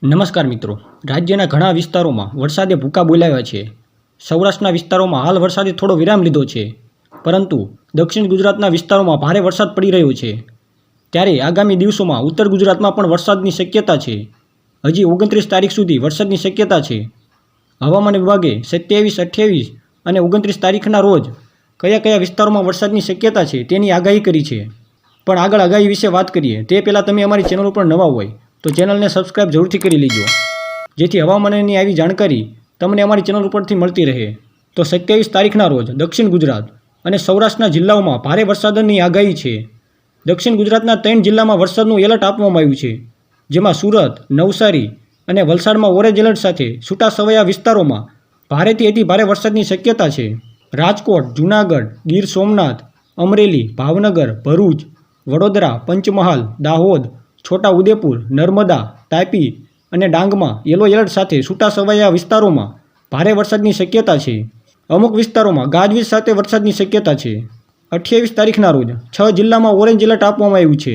નમસ્કાર મિત્રો, રાજ્યના ઘણા વિસ્તારોમાં વરસાદે ભૂકા બોલાવ્યા છે. સૌરાષ્ટ્રના વિસ્તારોમાં હાલ વરસાદે થોડો વિરામ લીધો છે, પરંતુ દક્ષિણ ગુજરાતના વિસ્તારોમાં ભારે વરસાદ પડી રહ્યો છે. ત્યારે આગામી દિવસોમાં ઉત્તર ગુજરાતમાં પણ વરસાદની શક્યતા છે. હજી 29 તારીખ સુધી વરસાદની શક્યતા છે. હવામાન વિભાગે 27, 28 અને 29 તારીખના રોજ કયા કયા વિસ્તારોમાં વરસાદની શક્યતા છે તેની આગાહી કરી છે. પણ આગળ આગાહી વિશે વાત કરીએ તે પહેલાં તમે અમારી ચેનલ ઉપર નવા હોય તો ચેનલને સબસ્ક્રાઇબ જરૂરથી કરી લેજો, જેથી હવામાનની આવી જાણકારી તમને અમારી ચેનલ ઉપરથી મળતી રહે. તો 27 તારીખના રોજ દક્ષિણ ગુજરાત અને સૌરાષ્ટ્રના જિલ્લાઓમાં ભારે વરસાદની આગાહી છે. દક્ષિણ ગુજરાતના 3 જિલ્લામાં વરસાદનું એલર્ટ આપવામાં આવ્યું છે, જેમાં સુરત, નવસારી અને વલસાડમાં ઓરેન્જ એલર્ટ સાથે છૂટાછવાયા વિસ્તારોમાં ભારેથી અતિ ભારે વરસાદની શક્યતા છે. રાજકોટ, જૂનાગઢ, ગીર સોમનાથ, અમરેલી, ભાવનગર, ભરૂચ, વડોદરા, પંચમહાલ, દાહોદ, છોટા ઉદેપુર, નર્મદા, તાપી અને ડાંગમાં યલો એલર્ટ સાથે છૂટાછવાયા વિસ્તારોમાં ભારે વરસાદની શક્યતા છે. અમુક વિસ્તારોમાં ગાજવીજ સાથે વરસાદની શક્યતા છે. 28 તારીખના રોજ 6 જિલ્લામાં ઓરેન્જ એલર્ટ આપવામાં આવ્યું છે,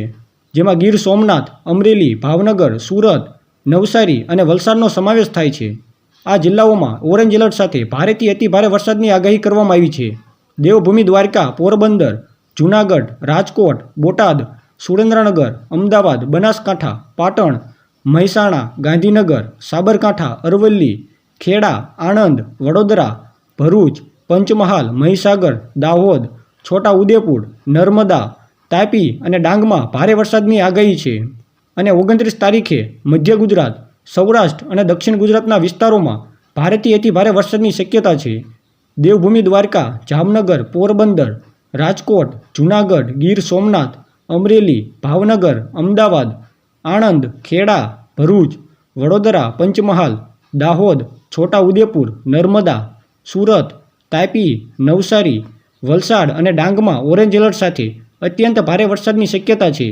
જેમાં ગીર સોમનાથ, અમરેલી, ભાવનગર, સુરત, નવસારી અને વલસાડનો સમાવેશ થાય છે. આ જિલ્લાઓમાં ઓરેન્જ એલર્ટ સાથે ભારેથી અતિ ભારે વરસાદની આગાહી કરવામાં આવી છે. દેવભૂમિ દ્વારકા, પોરબંદર, જૂનાગઢ, રાજકોટ, બોટાદ, સુરેન્દ્રનગર, અમદાવાદ, બનાસકાંઠા, પાટણ, મહેસાણા, ગાંધીનગર, સાબરકાંઠા, અરવલ્લી, ખેડા, આણંદ, વડોદરા, ભરૂચ, પંચમહાલ, મહીસાગર, દાહોદ, છોટા ઉદેપુર, નર્મદા, તાપી અને ડાંગમાં ભારે વરસાદની આગાહી છે. અને 29 તારીખે મધ્ય ગુજરાત, સૌરાષ્ટ્ર અને દક્ષિણ ગુજરાતના વિસ્તારોમાં ભારેથી અતિ ભારે વરસાદની શક્યતા છે. દેવભૂમિ દ્વારકા, જામનગર, પોરબંદર, રાજકોટ, જૂનાગઢ, ગીર સોમનાથ, અમરેલી, ભાવનગર, અમદાવાદ, આણંદ, ખેડા, ભરૂચ, વડોદરા, પંચમહાલ, દાહોદ, છોટા ઉદેપુર, નર્મદા, સુરત, તાપી, નવસારી, વલસાડ અને ડાંગમાં ઓરેન્જ એલર્ટ સાથે અત્યંત ભારે વરસાદની શક્યતા છે.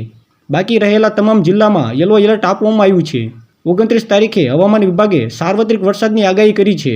બાકી રહેલા તમામ જિલ્લામાં યલો એલર્ટ આપવામાં આવ્યું છે. 29 તારીખે હવામાન વિભાગે સાર્વત્રિક વરસાદની આગાહી કરી છે.